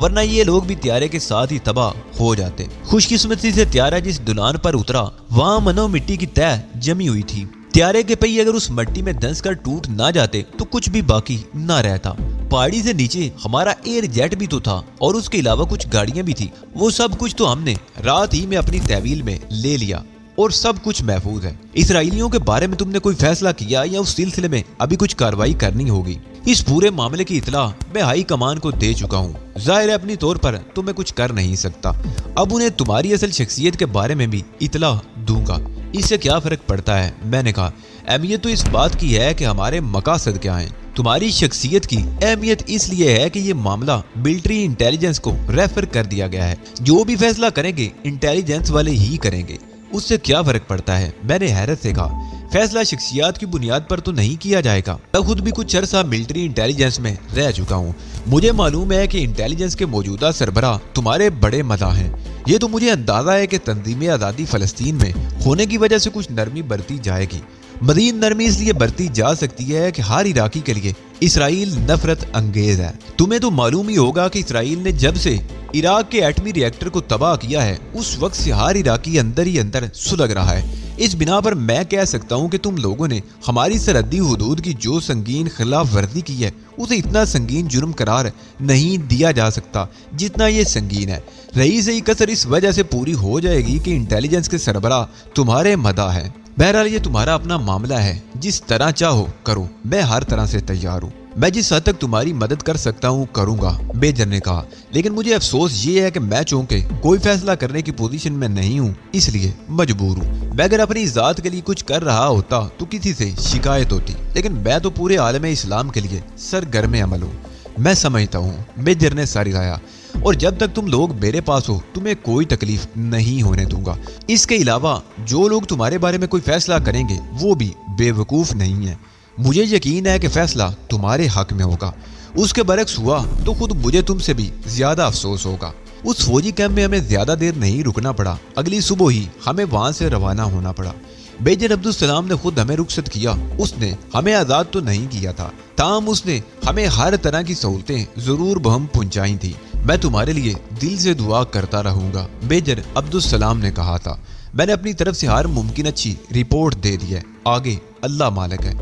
ورنہ یہ لوگ بھی طیارے کے ساتھ ہی تباہ ہو جاتے۔ خوش قسمتی سے طیارہ جس ڈولان پر اترا وہاں منو مٹی کی تہ جمی ہوئی تھی۔ طیارے کے پہیے اگر اس مٹی میں دھنس کر ٹوٹ نہ جاتے تو کچھ بھی باقی نہ رہتا۔ پہاڑی سے نیچے ہمارا ایئر جیٹ بھی تو تھا اور اس کے علاوہ کچھ گاڑیاں بھی تھی۔ وہ سب کچھ تو ہم نے رات ہی میں اپنی تحویل میں لے لیا اور سب کچھ محفوظ ہے۔ اسرائیلیوں کے بارے میں تم نے کوئی فیصلہ کیا یا اس سلسلے میں ابھی کچھ کارروائی کرنی ہوگی؟ اس پورے معاملے کی اطلاع میں ہائی کمان کو دے چکا ہوں۔ ظاہر ہے اپنی طور پر تو میں کچھ کر نہیں سکتا، اب انہیں تمہاری اصل شخصیت کے بارے میں بھی اطلاع دوں گا۔ اس سے کیا فرق پڑتا ہے؟ میں نے کہا اہمیت تو اس بات کی ہے کہ ہمارے مقاصد کیا ہیں۔ تمہاری شخصیت کی اہمیت اس لیے ہے کہ یہ معاملہ ملٹری انٹیلیجنس کو ریفر کر دیا گیا ہے۔ جو بھی فیصلہ کریں گے انٹیلیجنس والے ہی کریں گے۔ اس سے کیا فرق پڑتا ہے؟ میں نے حیرت سے کہا فیصلہ شخصیات کی بنیاد پر تو نہیں کیا جائے گا۔ میں خود بھی کچھ عرصہ ملٹری انٹیلیجنس میں رہ چکا ہوں۔ مجھے معلوم ہے کہ انٹیلیجنس کے موجودہ سربراہ تمہارے بڑے مداح ہیں۔ یہ تو مجھے اندازہ ہے کہ تنظیم آزادی فلسطین میں ہونے کی وجہ سے کچھ نرمی برتی جائے گی۔ مزید نرمی اس لیے برتی جا سکتی ہے کہ ہر عراقی کے لیے اسرائیل نفرت انگیز ہے۔ تمہیں تو معلوم ہی ہوگا کہ اسرائیل نے جب سے عراق کے ایٹمی ری ایکٹر کو تباہ کیا ہے اس وقت سے ہر عراقی اندر ہی اندر سلگ رہا ہے۔ اس بنا پر میں کہہ سکتا ہوں کہ تم لوگوں نے ہماری سرحدی حدود کی جو سنگین خلاف ورزی کی ہے اسے اتنا سنگین جرم قرار نہیں دیا جا سکتا جتنا یہ سنگین ہے۔ رہی صحیح کسر اس وجہ سے پوری ہو جائے گی کہ انٹیلیجنس کے سربراہ تمہارے مداح ہیں۔ بہرحال یہ تمہارا اپنا معاملہ ہے، جس طرح چاہو کرو، میں ہر طرح سے تیار ہوں۔ میں جس حد تک تمہاری مدد کر سکتا ہوں کروں گا، میجر نے کہا، لیکن مجھے افسوس یہ ہے کہ میں چونکہ کوئی فیصلہ کرنے کی پوزیشن میں نہیں ہوں اس لیے مجبور ہوں۔ میں اگر اپنی ذات کے لیے کچھ کر رہا ہوتا تو کسی سے شکایت ہوتی، لیکن میں تو پورے عالم اسلام کے لیے سرگرم عمل ہوں۔ میں سمجھتا ہوں، میجر نے سر ہلایا، اور جب تک تم لوگ میرے پاس ہو تمہیں کوئی تکلیف نہیں ہونے دوں گا۔ اس کے علاوہ جو لوگ تمہارے بارے میں کوئی فیصلہ کریں گے وہ بھی بے وقوف نہیں ہیں۔ مجھے یقین ہے کہ فیصلہ تمہارے حق میں ہوگا۔ اس کے برعکس ہوا تو خود مجھے تم سے بھی زیادہ افسوس ہوگا۔ اس فوجی کیمپ میں ہمیں زیادہ دیر نہیں رکنا پڑا، اگلی صبح ہی ہمیں وہاں سے روانہ ہونا پڑا۔ میجر عبدالسلام نے خود ہمیں رخصت کیا۔ اس نے ہمیں آزاد تو نہیں کیا تھا، تاہم اس نے ہمیں ہر طرح کی سہولتیں ضرور بہم پہنچائی تھیں۔ میں تمہارے لیے دل سے دعا کرتا رہوں گا، میجر عبدالسلام نے کہا تھا۔ میں نے اپنی طرف سے ہر ممکن اچھی رپورٹ دے دی ہے، آگے اللہ مالک ہے۔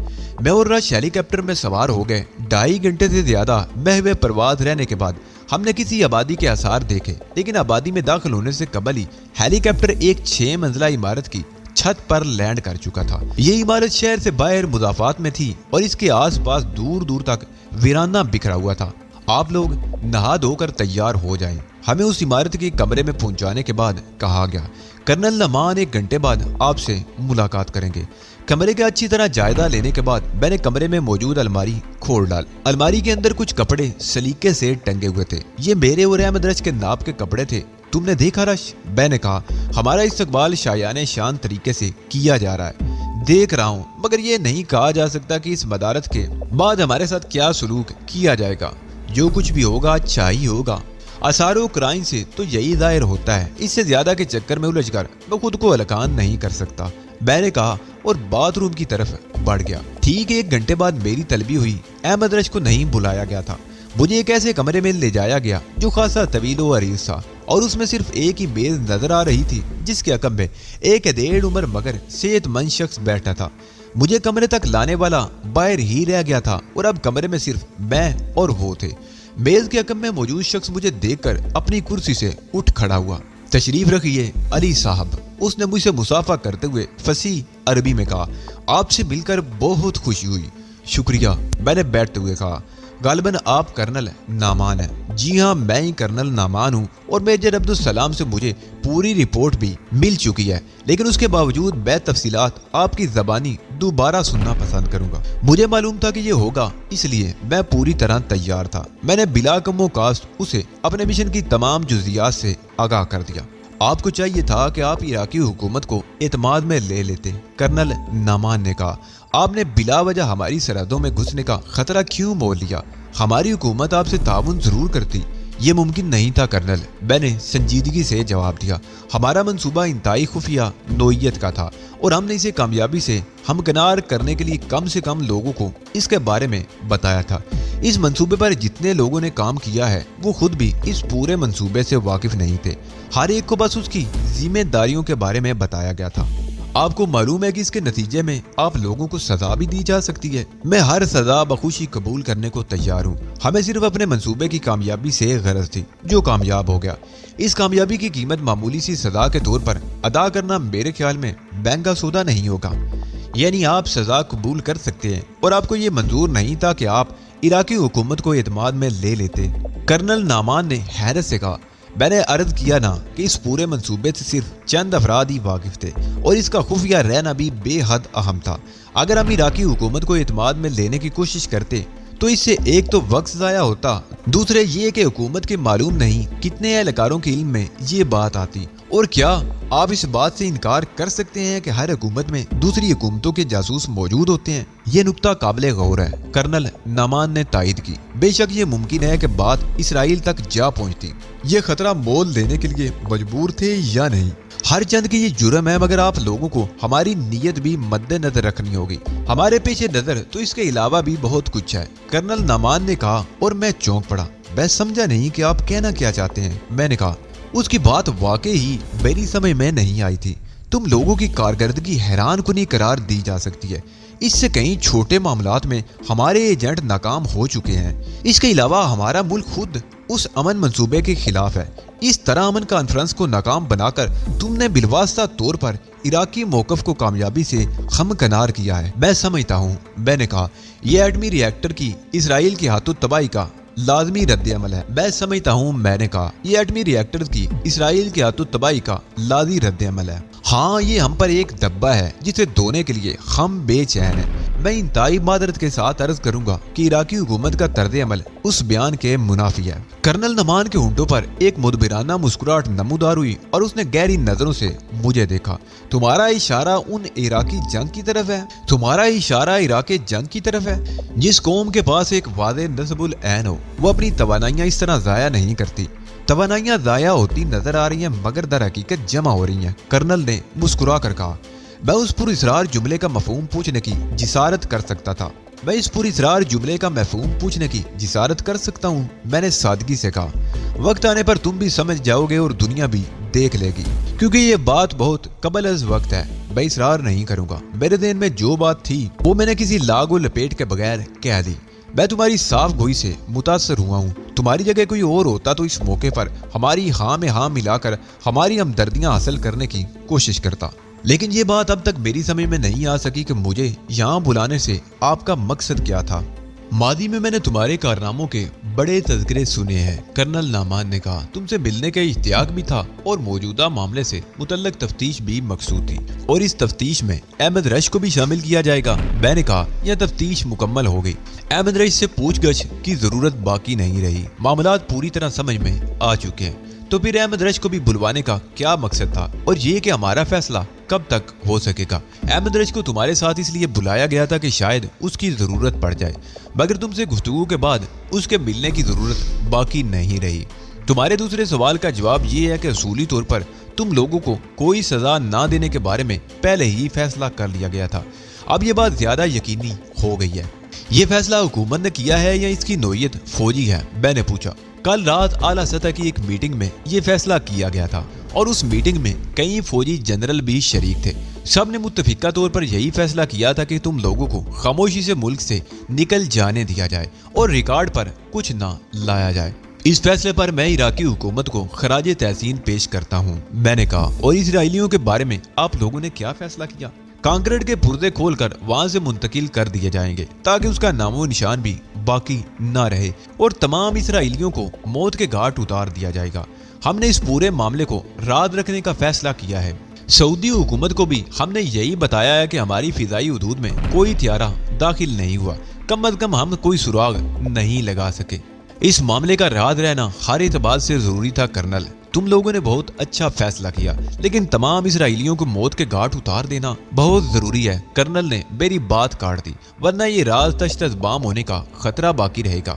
میں اور رش ہیلی کاپٹر میں سوار ہو گئے۔ 2.5 گھنٹے سے زیادہ محو پرواز رہنے کے بعد ہم نے کسی آبادی کے آثار دیکھے، لیکن آبادی میں داخل ہونے سے قبل ہی ہیلی کاپٹر ایک 6 منزلہ عمارت کی چھت پر لینڈ کر چکا تھا۔ یہ عمارت شہر سے باہر مضافات میں تھی اور اس کے آس پاس دور دور تک ویرانہ بکھرا ہوا تھا۔ آپ لوگ نہا دھو کر تیار ہو جائیں، ہمیں اس عمارت کے کمرے میں پہنچانے کے بعد کہا گیا۔ کرنل نعمان 1 گھنٹے بعد آپ سے ملاقات کریں گے۔ کمرے کا اچھی طرح جائزہ لینے کے بعد میں نے کمرے میں موجود الماری کھول ڈال۔ الماری کے اندر کچھ کپڑے سلیقے سے ٹنگے ہوئے تھے۔ یہ میرے اور احمد رش کے ناپ کے کپڑے تھے۔ تم نے دیکھا رش؟ میں نے کہا ہمارا استقبال شایان شان طریقے سے کیا جا رہا ہے۔ دیکھ رہا ہوں، مگر یہ نہیں کہا جا سکتا کہ اس مدارت کے بعد ہمارے ساتھ کیا سلوک کیا جائے گا۔ جو کچھ بھی ہوگا اچھا ہی ہوگا۔ آثار و قرائن سے تو یہی ظاہر ہوتا ہے۔ اس سے زیادہ کے چکر میں الجھ کر میں خود کو ہلکان نہیں کر سکتا، میں نے کہا اور باتھ روم کی طرف بڑھ گیا۔ ٹھیک 1 گھنٹے بعد میری طلبی ہوئی۔ احمد رش کو نہیں بلایا گیا تھا۔ مجھے ایک ایسے کمرے میں لے جایا گیا جو خاصا طویل و عریض تھا اور اس میں صرف ایک ہی میز نظر آ رہی تھی جس کے عقب میں ایک 1.5 عمر مگر صحت مند شخص بیٹھا تھا۔ مجھے کمرے تک لانے والا باہر ہی رہ گیا تھا اور اب کمرے میں صرف میں اور وہ تھے۔ میز کے عقب میں موجود شخص مجھے دیکھ کر اپنی کرسی سے اٹھ کھڑا ہوا۔ تشریف رکھیے علی صاحب، اس نے مجھ سے مصافحہ کرتے ہوئے فصیح عربی میں کہا۔ آپ سے مل کر بہت خوشی ہوئی۔ شکریہ، میں نے بیٹھتے ہوئے کہا۔ غالباً آپ کرنل نعمان ہیں؟ جی ہاں، میں ہی کرنل نعمان ہوں اور میجر عبدالسلام سے مجھے پوری رپورٹ بھی مل چکی ہے، لیکن اس کے باوجود میں تفصیلات آپ کی زبانی دوبارہ سننا پسند کروں گا۔ مجھے معلوم تھا کہ یہ ہوگا، اس لیے میں پوری طرح تیار تھا۔ میں نے بلا کم و کاست اسے اپنے مشن کی تمام جزیات سے آگاہ کر دیا۔ آپ کو چاہیے تھا کہ آپ عراقی حکومت کو اعتماد میں لے لیتے، کرنل نعمان نے کہا۔ آپ نے بلا وجہ ہماری سرحدوں میں گھسنے کا خطرہ کیوں مول لیا؟ ہماری حکومت آپ سے تعاون ضرور کرتی، یہ ممکن نہیں تھا کرنل، میں نے سنجیدگی سے جواب دیا۔ ہمارا منصوبہ انتہائی خفیہ نوعیت کا تھا اور ہم نے اسے کامیابی سے ہمکنار کرنے کے لیے کم سے کم لوگوں کو اس کے بارے میں بتایا تھا۔ اس منصوبے پر جتنے لوگوں نے کام کیا ہے وہ خود بھی اس پورے منصوبے سے واقف نہیں تھے۔ ہر ایک کو بس اس کی ذمہ داریوں کے بارے میں بتایا گیا تھا۔ آپ کو معلوم ہے کہ اس کے نتیجے میں آپ لوگوں کو سزا بھی دی جا سکتی ہے۔ میں ہر سزا بخوشی قبول کرنے کو تیار ہوں۔ ہمیں صرف اپنے منصوبے کی کامیابی سے غرض تھی جو کامیاب ہو گیا۔ اس کامیابی کی قیمت معمولی سی سزا کے طور پر ادا کرنا میرے خیال میں بینک کا سودا نہیں ہوگا۔ یعنی آپ سزا قبول کر سکتے ہیں اور آپ کو یہ منظور نہیں تھا کہ آپ عراقی حکومت کو اعتماد میں لے لیتے۔ کرنل نعمان نے حیرت سے کہا، میں نے عرض کیا نا کہ اس پورے منصوبے سے صرف چند افراد ہی واقف تھے اور اس کا خفیہ رہنا بھی بے حد اہم تھا۔ اگر ہم عراقی حکومت کو اعتماد میں لینے کی کوشش کرتے تو اس سے ایک تو وقت ضائع ہوتا، دوسرے یہ کہ حکومت کے معلوم نہیں کتنے اہلکاروں کے علم میں یہ بات آتی۔ اور کیا آپ اس بات سے انکار کر سکتے ہیں کہ ہر حکومت میں دوسری حکومتوں کے جاسوس موجود ہوتے ہیں؟ یہ نکتہ قابل غور ہے، کرنل نعمان نے تائید کی۔ بے شک یہ ممکن ہے کہ بات اسرائیل تک جا پہنچتی۔ یہ خطرہ مول لینے کے لیے مجبور تھے یا نہیں؟ ہر چند کی یہ جرم ہے، مگر آپ لوگوں کو ہماری نیت بھی مد نظر رکھنی ہوگی۔ ہمارے پیش نظر تو اس کے علاوہ بھی بہت کچھ ہے، کرنل نعمان نے کہا اور میں چونک پڑا۔ میں سمجھا نہیں کہ آپ کہنا کیا چاہتے ہیں۔ میں نے کہا، اس کی بات واقعی ہی میری سمجھ میں نہیں آئی تھی۔ تم لوگوں کی کارکردگی حیران کنی قرار دی جا سکتی ہے۔ اس سے کئی چھوٹے معاملات میں ہمارے ایجنٹ ناکام ہو چکے ہیں۔ اس کے علاوہ ہمارا ملک خود اس امن منصوبے کے خلاف ہے۔ اس طرح امن کانفرنس کو ناکام بنا کر تم نے بالواسطہ طور پر عراقی موقف کو کامیابی سے ہمکنار کیا ہے۔ میں سمجھتا ہوں، میں نے کہا، یہ ایٹمی ری ایکٹر کی اسرائیل کے ہاتھوں تباہی کا لازمی رد عمل ہے۔ میں سمجھتا ہوں، میں نے کہا، یہ ایٹمی ری ایکٹر کی اسرائیل کے ہاتھوں تباہی کا لازمی رد عمل ہے۔ ہاں، یہ ہم پر ایک دبا ہے جسے دھونے کے لیے ہم بے چین ہیں۔ میں انتہائی معذرت کے ساتھ عرض کروں گا کہ عراقی حکومت کا طرز عمل اس بیان کے منافی ہے۔ کرنل نعمان کے ہونٹوں پر ایک مدبرانہ مسکراہٹ نمودار ہوئی اور اس نے گہری نظروں سے مجھے دیکھا۔ تمہارا اشارہ ان عراقی جنگ کی طرف ہے؟ تمہارا اشارہ عراقی جنگ کی طرف ہے؟ جس قوم کے پاس ایک واضح نصب العین ہو وہ اپنی توانائیاں اس طرح ضائع نہیں کرتی۔ توانائیاں ضائع ہوتی نظر آ رہی ہیں مگر در حقیقت جمع ہو رہی ہیں، کرنل نے مسکرا کر کہا۔ میں اس پر اصرار جملے کا مفہوم پوچھنے کی جسارت کر سکتا تھا۔ میں اس پر اصرار جملے کا مفہوم پوچھنے کی جسارت کر سکتا ہوں، میں نے سادگی سے کہا۔ وقت آنے پر تم بھی سمجھ جاؤ گے اور دنیا بھی دیکھ لے گی، کیونکہ یہ بات بہت قبل از وقت ہے۔ میں اصرار نہیں کروں گا۔ میرے ذہن میں جو بات تھی وہ میں نے کسی لاگ و لپیٹ کے بغیر کہہ دی۔ میں تمہاری صاف گوئی سے متاثر ہوا ہوں۔ تمہاری جگہ کوئی اور ہوتا تو اس موقع پر ہماری ہاں میں ہاں ملا کر ہماری ہمدردیاں حاصل کرنے کی کوشش کرتا، لیکن یہ بات اب تک میری سمجھ میں نہیں آ سکی کہ مجھے یہاں بلانے سے آپ کا مقصد کیا تھا۔ ماضی میں نے تمہارے کارناموں کے بڑے تذکرے سنے ہیں، کرنل نعمان نے کہا۔ تم سے ملنے کا اشتیاق بھی تھا اور موجودہ معاملے سے متعلق تفتیش بھی مقصود تھی، اور اس تفتیش میں احمد رش کو بھی شامل کیا جائے گا۔ میں نے کہا، یہ تفتیش مکمل ہو گئی۔ احمد رش سے پوچھ گچھ کی ضرورت باقی نہیں رہی، معاملات پوری طرح سمجھ میں آ چکے ہیں۔ تو پھر احمد رش کو بھی بلوانے کا کیا مقصد تھا، اور یہ کہ ہمارا فیصلہ کب تک ہو سکے گا؟ احمد رش کو تمہارے ساتھ اس لیے بلایا گیا تھا کہ شاید اس کی ضرورت پڑ جائے، مگر تم سے گفتگو کے بعد اس کے ملنے کی ضرورت باقی نہیں رہی۔ تمہارے دوسرے سوال کا جواب یہ ہے کہ اصولی طور پر تم لوگوں کو کوئی سزا نہ دینے کے بارے میں پہلے ہی فیصلہ کر لیا گیا تھا۔ اب یہ بات زیادہ یقینی ہو گئی ہے۔ یہ فیصلہ حکومت نے کیا ہے یا اس کی نوعیت فوجی ہے؟ میں نے پوچھا۔ کل رات اعلیٰ سطح کی ایک میٹنگ میں یہ فیصلہ کیا گیا تھا، اور اس میٹنگ میں کئی فوجی جنرل بھی شریک تھے۔ سب نے متفقہ طور پر یہی فیصلہ کیا تھا کہ تم لوگوں کو خاموشی سے ملک سے نکل جانے دیا جائے اور ریکارڈ پر کچھ نہ لایا جائے۔ اس فیصلے پر میں عراقی حکومت کو خراج تحسین پیش کرتا ہوں، میں نے کہا۔ اور اسرائیلیوں کے بارے میں آپ لوگوں نے کیا فیصلہ کیا؟ کانکریٹ کے پرزے کھول کر وہاں سے منتقل کر دیے جائیں گے تاکہ اس کا نام و نشان بھی باقی نہ رہے، اور تمام اسرائیلیوں کو موت کے گھاٹ اتار دیا جائے گا۔ ہم نے اس پورے معاملے کو راز رکھنے کا فیصلہ کیا ہے۔ سعودی حکومت کو بھی ہم نے یہی بتایا ہے کہ ہماری فضائی حدود میں کوئی طیارہ داخل نہیں ہوا، کم از کم ہم کوئی سراغ نہیں لگا سکے۔ اس معاملے کا راز رہنا ہر اعتبار سے ضروری تھا کرنل۔ تم لوگوں نے بہت اچھا فیصلہ کیا، لیکن تمام اسرائیلیوں کو موت کے گھاٹ اتار دینا بہت ضروری ہے۔ کرنل نے میری بات کاٹ دی، ورنہ یہ راز تشت بام ہونے کا خطرہ باقی رہے گا۔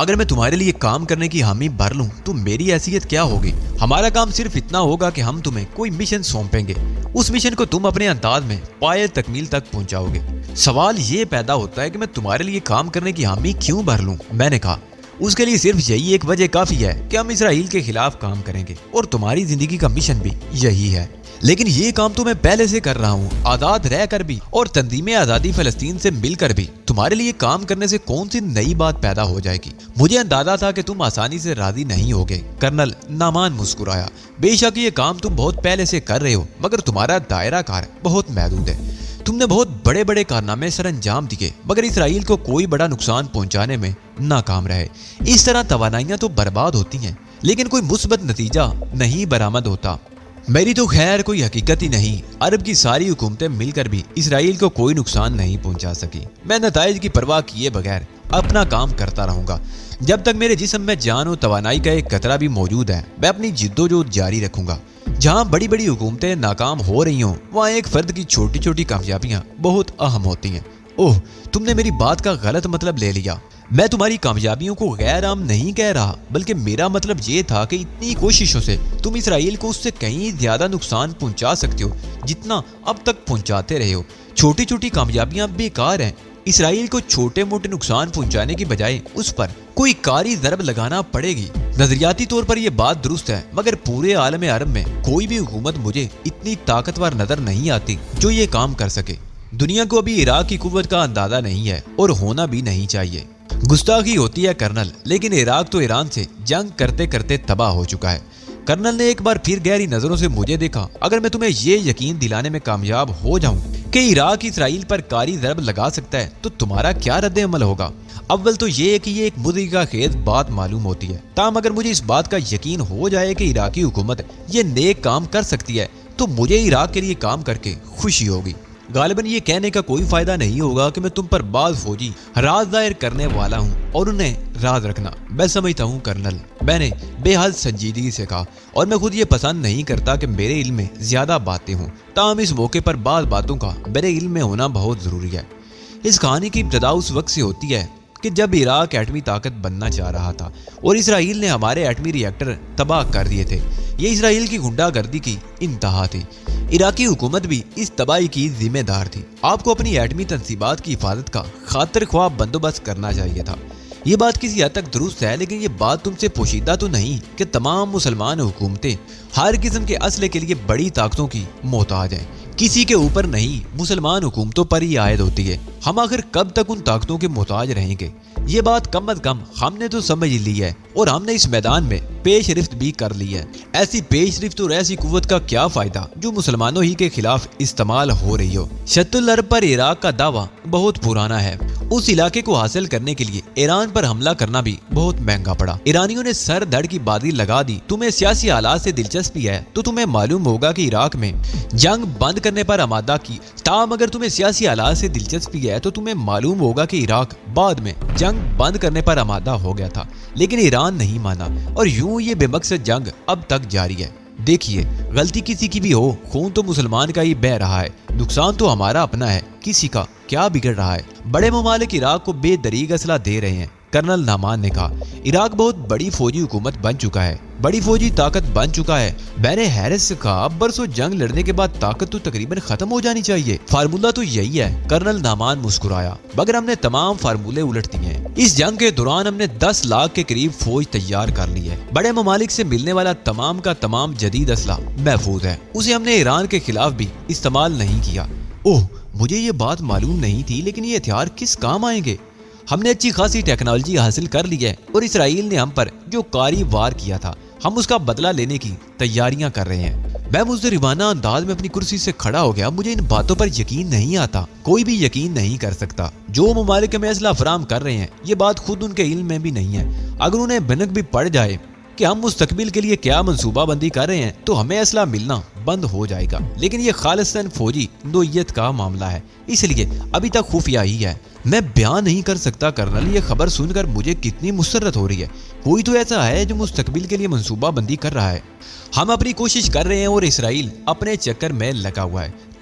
اگر میں تمہارے لیے کام کرنے کی حامی بھر لوں تو میری حیثیت کیا ہوگی؟ ہمارا کام صرف اتنا ہوگا کہ ہم تمہیں کوئی مشن سونپیں گے، اس مشن کو تم اپنے انداز میں پائے تکمیل تک پہنچاؤ گے۔ سوال یہ پیدا ہوتا ہے کہ میں تمہارے لیے کام کرنے کی حامی کیوں بھر لوں؟ میں نے کہا اس کے لیے صرف یہی ایک وجہ کافی ہے کہ ہم اسرائیل کے خلاف کام کریں گے، اور تمہاری زندگی کا مشن بھی یہی ہے۔ لیکن یہ کام تو میں پہلے سے کر رہا ہوں، آزاد رہ کر بھی اور تنظیم آزادی فلسطین سے مل کر بھی۔ تمہارے لیے کام کرنے سے کون سی نئی بات پیدا ہو جائے گی؟ مجھے اندازہ تھا کہ تم آسانی سے راضی نہیں ہوگے۔ کرنل نعمان مسکرایا۔ بے شک یہ کام تم بہت پہلے سے کر رہے ہو، مگر تمہارا دائرہ کار بہت محدود ہے۔ تم نے بہت بڑے بڑے کارنامے سر انجام دیے، مگر اسرائیل کو کوئی بڑا نقصان پہنچانے میں ناکام رہے۔ اس طرح توانائیاں تو برباد ہوتی ہیں، لیکن کوئی مثبت نتیجہ نہیں برآمد ہوتا۔ میری تو خیر کوئی حقیقت ہی نہیں، عرب کی ساری حکومتیں مل کر بھی اسرائیل کو کوئی نقصان نہیں پہنچا سکی۔ میں نتائج کی پرواہ کیے بغیر اپنا کام کرتا رہوں گا۔ جب تک میرے جسم میں جان و توانائی کا ایک قطرہ بھی موجود ہے، میں اپنی جدوجہد جاری رکھوں گا۔ جہاں بڑی بڑی حکومتیں ناکام ہو رہی ہوں، وہاں ایک فرد کی چھوٹی چھوٹی کامیابیاں بہت اہم ہوتی ہیں۔ اوہ، تم نے میری بات کا غلط مطلب لے لیا۔ میں تمہاری کامیابیوں کو غیر عام نہیں کہہ رہا، بلکہ میرا مطلب یہ تھا کہ اتنی کوششوں سے تم اسرائیل کو اس سے کہیں زیادہ نقصان پہنچا سکتے ہو جتنا اب تک پہنچاتے رہے ہو۔ چھوٹی چھوٹی کامیابیاں بیکار ہیں۔ اسرائیل کو چھوٹے موٹے نقصان پہنچانے کی بجائے اس پر کوئی کاری ضرب لگانا پڑے گی۔ نظریاتی طور پر یہ بات درست ہے، مگر پورے عالم عرب میں کوئی بھی حکومت مجھے اتنی طاقتور نظر نہیں آتی جو یہ کام کر سکے۔ دنیا کو ابھی عراق کی قوت کا اندازہ نہیں ہے، اور ہونا بھی نہیں چاہیے۔ گستاخی ہوتی ہے کرنل، لیکن عراق تو ایران سے جنگ کرتے کرتے تباہ ہو چکا ہے۔ کرنل نے ایک بار پھر گہری نظروں سے مجھے دیکھا۔ اگر میں تمہیں یہ یقین دلانے میں کامیاب ہو جاؤں کہ عراق اسرائیل پر کاری ضرب لگا سکتا ہے تو تمہارا کیا رد عمل ہوگا؟ اول تو یہ کہ یہ ایک مضحکہ خیز بات معلوم ہوتی ہے، تاہم اگر مجھے اس بات کا یقین ہو جائے کہ عراقی حکومت یہ نیک کام کر سکتی ہے تو مجھے عراق کے لیے کام کر کے خوشی ہوگی۔ غالباً یہ کہنے کا کوئی فائدہ نہیں ہوگا کہ میں تم پر بعض فوجی راز ظاہر کرنے والا ہوں اور انہیں راز رکھنا میں سمجھتا ہوں کرنل، میں نے بے حد سنجیدگی سے کہا، اور میں خود یہ پسند نہیں کرتا کہ میرے علم میں زیادہ باتیں ہوں، تاہم اس موقع پر بعض باتوں کا میرے علم میں ہونا بہت ضروری ہے۔ اس کہانی کی ابتدا اس وقت سے ہوتی ہے کہ جب عراق ایٹمی طاقت بننا چاہ رہا تھا اور اسرائیل نے ہمارے ایٹمی ری ایکٹر تباہ کر دیے تھے۔ یہ اسرائیل کی غنڈہ گردی کی انتہا تھی۔ عراقی حکومت بھی اس تباہی کی ذمہ دار تھی۔ آپ کو اپنی ایٹمی تنصیبات کی حفاظت کا خاطر خواہ بندوبست کرنا چاہیے تھا۔ یہ بات کسی حد تک درست ہے، لیکن یہ بات تم سے پوشیدہ تو نہیں کہ تمام مسلمان حکومتیں ہر قسم کے اسلحے کے لیے بڑی طاقتوں کی محتاج ہیں۔ کسی کے اوپر نہیں، مسلمان حکومتوں پر ہی عائد ہوتی ہے۔ ہم آخر کب تک ان طاقتوں کے محتاج رہیں گے؟ یہ بات کم از کم ہم نے تو سمجھ لی ہے، اور ہم نے اس میدان میں پیش رفت بھی کر لی ہے۔ ایسی پیش رفت اور ایسی قوت کا کیا فائدہ جو مسلمانوں ہی کے خلاف استعمال ہو رہی ہو؟ شط العرب پر عراق کا دعویٰ بہت پرانا ہے۔ اس علاقے کو حاصل کرنے کے لیے ایران پر حملہ کرنا بھی بہت مہنگا پڑا۔ ایرانیوں نے سر دھڑ کی بازی لگا دی۔ تمہیں سیاسی حالات سے دلچسپی ہے تو تمہیں معلوم ہوگا کہ عراق میں جنگ بند کرنے پر آمادہ کی، تاہم اگر تمہیں سیاسی حالات سے دلچسپی ہے تو تمہیں معلوم ہوگا کہ عراق بعد میں جنگ بند کرنے پر آمادہ ہو گیا تھا، لیکن ایران نہیں مانا، اور یوں یہ بے مقصد جنگ اب تک جاری ہے۔ دیکھیے، غلطی کسی کی بھی ہو، خون تو مسلمان کا ہی بہہ رہا ہے، نقصان تو ہمارا اپنا ہے، کسی کا کیا بگڑ رہا ہے؟ بڑے ممالک عراق کو بے دریغ اسلحہ دے رہے ہیں، کرنل نعمان نے کہا۔ عراق بہت بڑی فوجی حکومت بن چکا ہے، بڑی فوجی طاقت بن چکا ہے۔ میں نے حیرت سے کہا، برسوں جنگ لڑنے کے بعد طاقت تو تقریباً ختم ہو جانی چاہیے۔ فارمولہ تو یہی ہے، کرنل نعمان مسکرایا، مگر ہم نے تمام فارمولے الٹ دیے ہیں۔ اس جنگ کے دوران ہم نے 10 لاکھ کے قریب فوج تیار کر لی ہے۔ بڑے ممالک سے ملنے والا تمام کا تمام جدید اسلحہ محفوظ ہے، اسے ہم نے ایران کے خلاف بھی استعمال نہیں کیا۔ اوہ، مجھے یہ بات معلوم نہیں تھی، لیکن یہ ہتھیار کس کام آئیں گے؟ ہم نے اچھی خاصی ٹیکنالوجی حاصل کر لی ہے، اور اسرائیل نے ہم پر جو کاری وار کیا تھا، ہم اس کا بدلہ لینے کی تیاریاں کر رہے ہیں۔ میں مضطربانہ انداز میں اپنی کرسی سے کھڑا ہو گیا۔ مجھے ان باتوں پر یقین نہیں آتا، کوئی بھی یقین نہیں کر سکتا۔ جو ممالک ہمیں اسلحہ فراہم کر رہے ہیں، یہ بات خود ان کے علم میں بھی نہیں ہے۔ اگر انہیں بھنک بھی پڑ جائے کہ ہم مستقبل کے لیے کیا منصوبہ بندی کر رہے ہیں تو ہمیں اسلحہ ملنا بند ہو جائے گا، لیکن یہ خالصاً فوجی نوعیت کا معاملہ ہے، اس لیے ابھی تک خفیہ ہی ہے۔ میں بیان نہیں کر سکتا کرنل، یہ خبر سن کر مجھے کتنی مسرت ہو رہی ہے۔ کوئی تو ایسا ہے جو مستقبل کے لیے منصوبہ بندی کر رہا ہے۔ ہم اپنی کوشش کر رہے ہیں اور اسرائیل اپنے چکر میں لگا ہوا ہے۔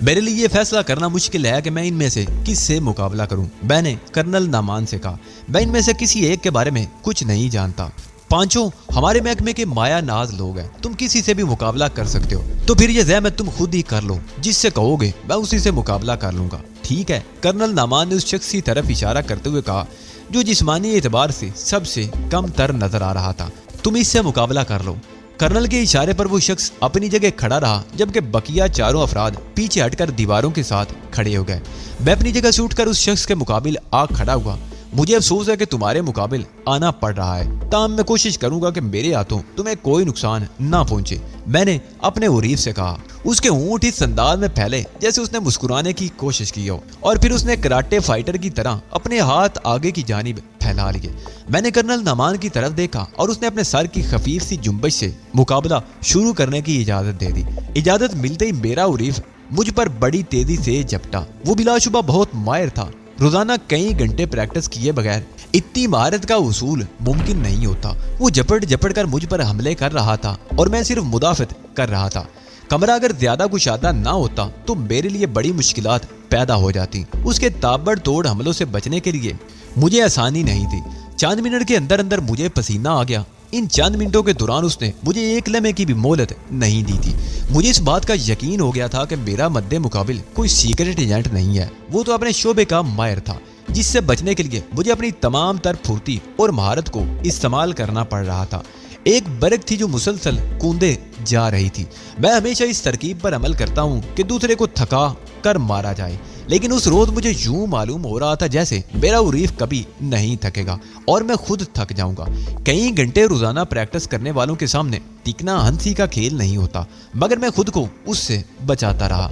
میرے لیے یہ فیصلہ کرنا مشکل ہے کہ میں ان میں سے کس سے مقابلہ کروں۔ میں نے کرنل نعمان سے کہا، میں ان میں سے کسی ایک کے بارے میں کچھ نہیں جانتا۔ پانچوں ہمارے محکمے کے مایا ناز لوگ ہیں، تم کسی سے بھی مقابلہ کر سکتے ہو، تو پھر یہ زحمت تم خود ہی کر لو، جس سے کہو گے میں اسی سے مقابلہ کر لوں گا۔ ٹھیک ہے، کرنل نعمان نے اس شخص کی طرف اشارہ کرتے ہوئے کہا جو جسمانی اعتبار سے سب سے کم تر نظر آ رہا تھا، تم اس سے مقابلہ کر لو۔ کرنل کے اشارے پر وہ شخص اپنی جگہ کھڑا رہا، جبکہ بقیہ چاروں افراد پیچھے ہٹ کر دیواروں کے ساتھ کھڑے ہو گئے۔ میں اپنی جگہ سے اٹھ کر اس شخص کے مقابل آ کھڑا ہوا۔ مجھے افسوس ہے کہ تمہارے مقابل آنا پڑ رہا ہے، تاہم میں کوشش کروں گا کہ میرے ہاتھوں تمہیں کوئی نقصان نہ پہنچے، میں نے اپنے حریف سے کہا۔ اس کے ہونٹ اس انداز میں پھیلے جیسے اس نے مسکرانے کی کوشش کی ہو، اور پھر اس نے کراٹے فائٹر کی طرح اپنے ہاتھ آگے کی جانب پھیلا لیے۔ میں نے کرنل نعمان کی طرف دیکھا اور اس نے اپنے سر کی خفیف سی جنبش سے مقابلہ شروع کرنے کی اجازت دے دی۔ اجازت ملتے ہی میرا حریف مجھ پر بڑی تیزی سے جھپٹا۔ وہ بلا شبہ بہت ماہر تھا، روزانہ کئی گھنٹے پریکٹس کیے بغیر اتنی مہارت کا حصول ممکن نہیں ہوتا۔ وہ جھپٹ کر مجھ پر حملے کر رہا تھا اور میں صرف مدافعت کر رہا تھا۔ کمرہ اگر زیادہ کشادہ نہ ہوتا تو میرے لیے بڑی مشکلات پیدا ہو جاتی۔ اس کے تابڑ توڑ حملوں سے بچنے کے لیے مجھے آسانی نہیں تھی۔ چند منٹ کے اندر مجھے پسینہ آ گیا۔ ان چند منٹوں کے دوران اس نے مجھے ایک لمحے کی بھی مہلت نہیں دی تھی۔ مجھے اس بات کا یقین ہو گیا تھا کہ میرا مد مقابل کوئی سیکرٹ ایجنٹ نہیں ہے، وہ تو اپنے شعبے کا ماہر تھا، جس سے بچنے کے لیے مجھے اپنی تمام تر پھرتی اور مہارت کو استعمال کرنا پڑ رہا تھا۔ ایک برق تھی جو مسلسل کوندے جا رہی تھی۔ میں ہمیشہ اس ترکیب پر عمل کرتا ہوں کہ دوسرے کو تھکا کر مارا جائے، لیکن اس روز مجھے یوں معلوم ہو رہا تھا جیسے میرا حریف کبھی نہیں تھکے گا اور میں خود تھک جاؤں گا۔ کئی گھنٹے روزانہ پریکٹس کرنے والوں کے سامنے ٹکنا ہنسی کا کھیل نہیں ہوتا، مگر میں خود کو اس سے بچاتا رہا۔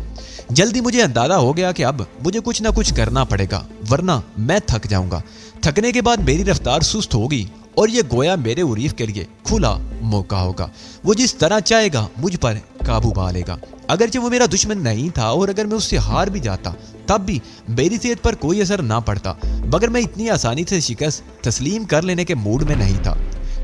جلدی مجھے اندازہ ہو گیا کہ اب مجھے کچھ نہ کچھ کرنا پڑے گا، ورنہ میں تھک جاؤں گا۔ تھکنے کے بعد میری رفتار سست ہوگی اور یہ گویا میرے حریف کے لیے کھلا موقع ہوگا۔ وہ جس طرح چاہے گا مجھ پر قابو پا لے گا۔ اگرچہ وہ میرا دشمن نہیں تھا اور اگر میں اس سے ہار بھی جاتا تب بھی میری صحت پر کوئی اثر نہ پڑتا، مگر میں اتنی آسانی سے شکست تسلیم کر لینے کے موڈ میں نہیں تھا۔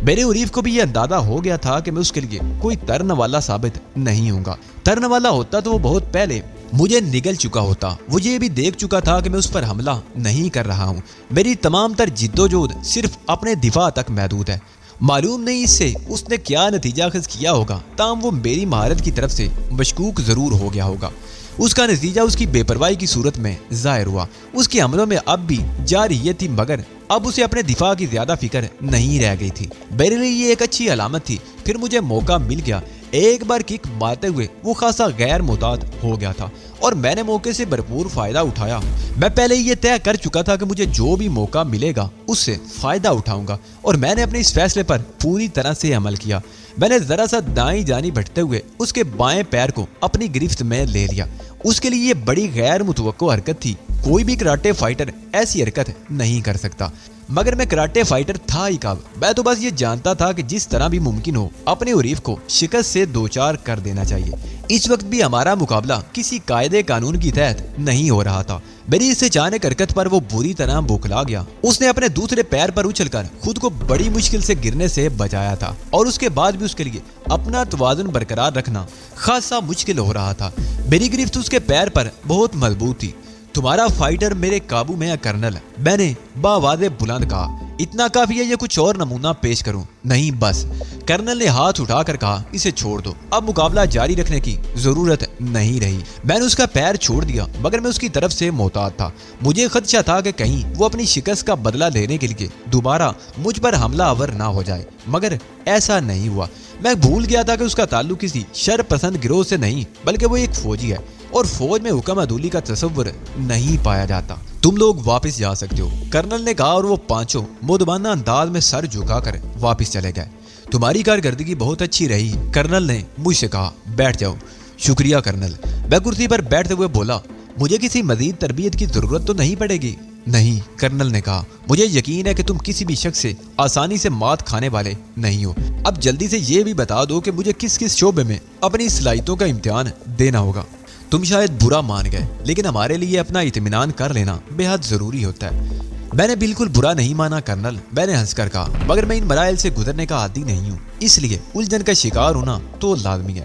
میرے حریف کو بھی یہ اندازہ ہو گیا تھا کہ میں اس کے لیے کوئی ترن والا ثابت نہیں ہوں گا۔ ترن والا ہوتا تو وہ بہت پہلے مجھے نگل چکا ہوتا۔ وہ یہ بھی دیکھ چکا تھا کہ میں اس پر حملہ نہیں کر رہا ہوں۔ میری تمام تر جد و جہد صرف اپنے دفاع تک محدود ہے۔ معلوم نہیں اس سے اس نے کیا نتیجہ اخذ کیا ہوگا، تاہم وہ میری مہارت کی طرف سے مشکوک ضرور ہو گیا ہوگا۔ اس کا نتیجہ اس کی بے پرواہی کی صورت میں ظاہر ہوا۔ اس کے حملوں میں اب بھی جارحیت تھی، مگر اب اسے اپنے دفاع کی زیادہ فکر نہیں رہ گئی تھی۔ میرے لیے یہ ایک اچھی علامت تھی۔ پھر مجھے موقع مل گیا۔ ایک بار کک مارتے ہوئے وہ خاصا غیر محتاط ہو گیا تھا اور میں نے موقع سے بھرپور فائدہ اٹھایا۔ میں پہلے ہی یہ طے کر چکا تھا کہ مجھے جو بھی موقع ملے گا اس سے فائدہ اٹھاؤں گا، اور میں نے اپنے اس فیصلے پر پوری طرح سے عمل کیا۔ میں نے ذرا سا دائیں جانب بڑھتے ہوئے اس کے بائیں پیر کو اپنی گرفت میں لے لیا۔ اس کے لیے یہ بڑی غیر متوقع حرکت تھی۔ کوئی بھی کراٹے فائٹر ایسی حرکت نہیں کر سکتا، مگر میں کراٹے فائٹر تھا ہی کب۔ میں تو بس یہ جانتا تھا کہ جس طرح بھی ممکن ہو اپنے حریف کو شکست سے دوچار کر دینا چاہیے۔ اس وقت بھی ہمارا مقابلہ کسی قاعدے قانون کی تحت نہیں ہو رہا تھا۔ میری اس اچانک حرکت پر وہ بری طرح بوکھلا گیا۔ اس نے اپنے دوسرے پیر پر اچھل کر خود کو بڑی مشکل سے گرنے سے بچایا تھا، اور اس کے بعد بھی اس کے لیے اپنا توازن برقرار رکھنا خاصا مشکل ہو رہا تھا۔ میری گرفت اس کے پیر پر بہت مضبوط تھی۔ تمہارا فائٹر میرے قابو میں ہے کرنل، میں نے باواز بلند کہا۔ اتنا کافی ہے یہ کچھ اور نمونہ پیش کروں؟ نہیں بس، کرنل نے ہاتھ اٹھا کر کہا، اسے چھوڑ دو، اب مقابلہ جاری رکھنے کی ضرورت نہیں رہی۔ میں نے اس کا پیر چھوڑ دیا، مگر میں اس کی طرف سے محتاط تھا۔ مجھے خدشہ تھا کہ کہیں وہ اپنی شکست کا بدلہ لینے کے لیے دوبارہ مجھ پر حملہ آور نہ ہو جائے، مگر ایسا نہیں ہوا۔ میں بھول گیا تھا کہ اس کا تعلق کسی شر پسند گروہ سے نہیں، بلکہ وہ ایک فوجی ہے، اور فوج میں حکم عدولی کا تصور نہیں پایا جاتا۔ تم لوگ واپس جا سکتے ہو، کرنل نے کہا، اور وہ پانچوں مؤدبانہ انداز میں سر جھکا کر واپس چلے گئے۔ تمہاری کارکردگی بہت اچھی رہی، کرنل نے مجھ سے کہا، بیٹھ جاؤ۔ شکریہ کرنل، میں کرسی پر بیٹھتے ہوئے بولا، مجھے کسی مزید تربیت کی ضرورت تو نہیں پڑے گی؟ نہیں، کرنل نے کہا، مجھے یقین ہے کہ تم کسی بھی شخص سے آسانی سے مات کھانے والے نہیں ہو۔ اب جلدی سے یہ بھی بتا دو کہ مجھے کس کس شعبے میں اپنی صلاحیتوں کا امتحان دینا ہوگا۔ تم شاید برا مان گئے، لیکن ہمارے لیے اپنا اطمینان کر لینا بے حد ضروری ہوتا ہے۔ میں نے بالکل برا نہیں مانا کرنل، میں نے ہنس کر کہا، مگر میں ان مراحل سے گزرنے کا عادی نہیں ہوں، اس لیے الجھن کا شکار ہونا تو لازمی ہے۔